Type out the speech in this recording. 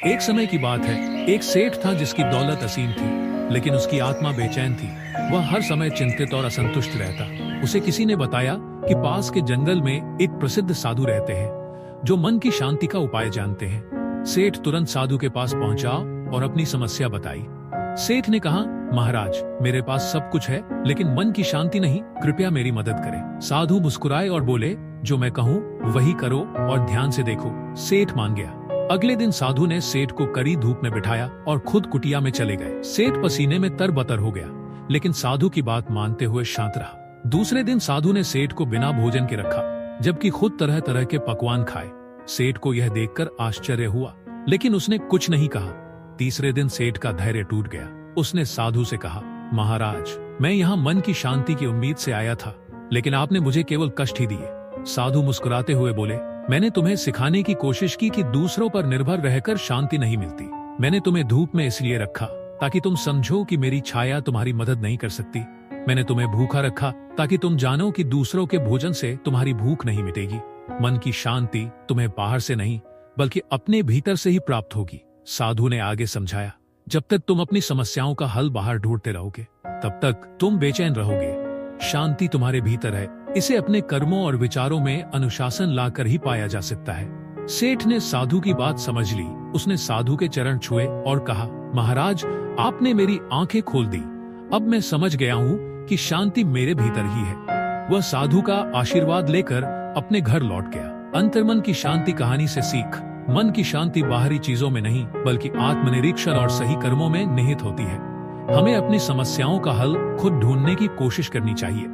एक समय की बात है, एक सेठ था जिसकी दौलत असीम थी, लेकिन उसकी आत्मा बेचैन थी। वह हर समय चिंतित और असंतुष्ट रहता। उसे किसी ने बताया कि पास के जंगल में एक प्रसिद्ध साधु रहते हैं, जो मन की शांति का उपाय जानते हैं। सेठ तुरंत साधु के पास पहुंचा और अपनी समस्या बताई। सेठ ने कहा, महाराज, मेरे पास सब कुछ है, लेकिन मन की शांति नहीं, कृपया मेरी मदद करें। साधु मुस्कुराए और बोले, जो मैं कहूँ वही करो और ध्यान से देखो। सेठ मान गया। अगले दिन साधु ने सेठ को कड़ी धूप में बिठाया और खुद कुटिया में चले गए। सेठ पसीने में तरबतर हो गया, लेकिन साधु की बात मानते हुए शांत रहा। दूसरे दिन साधु ने सेठ को बिना भोजन के रखा, जबकि खुद तरह तरह के पकवान खाए। सेठ को यह देखकर आश्चर्य हुआ, लेकिन उसने कुछ नहीं कहा। तीसरे दिन सेठ का धैर्य टूट गया। उसने साधु से कहा, महाराज, मैं यहाँ मन की शांति की उम्मीद से आया था, लेकिन आपने मुझे केवल कष्ट ही दिए। साधु मुस्कुराते हुए बोले, मैंने तुम्हें सिखाने की कोशिश की कि दूसरों पर निर्भर रहकर शांति नहीं मिलती। मैंने तुम्हें धूप में इसलिए रखा ताकि तुम समझो कि मेरी छाया तुम्हारी मदद नहीं कर सकती। मैंने तुम्हें भूखा रखा ताकि तुम जानो कि दूसरों के भोजन से तुम्हारी भूख नहीं मिटेगी। मन की शांति तुम्हें बाहर से नहीं, बल्कि अपने भीतर से ही प्राप्त होगी। साधु ने आगे समझाया, जब तक तुम अपनी समस्याओं का हल बाहर ढूंढते रहोगे, तब तक तुम बेचैन रहोगे। शांति तुम्हारे भीतर है, इसे अपने कर्मों और विचारों में अनुशासन लाकर ही पाया जा सकता है। सेठ ने साधु की बात समझ ली। उसने साधु के चरण छुए और कहा, महाराज, आपने मेरी आंखें खोल दी। अब मैं समझ गया हूँ कि शांति मेरे भीतर ही है। वह साधु का आशीर्वाद लेकर अपने घर लौट गया। अंतर्मन की शांति कहानी से सीख, मन की शांति बाहरी चीजों में नहीं, बल्कि आत्मनिरीक्षण और सही कर्मों में निहित होती है। हमें अपनी समस्याओं का हल खुद ढूंढने की कोशिश करनी चाहिए।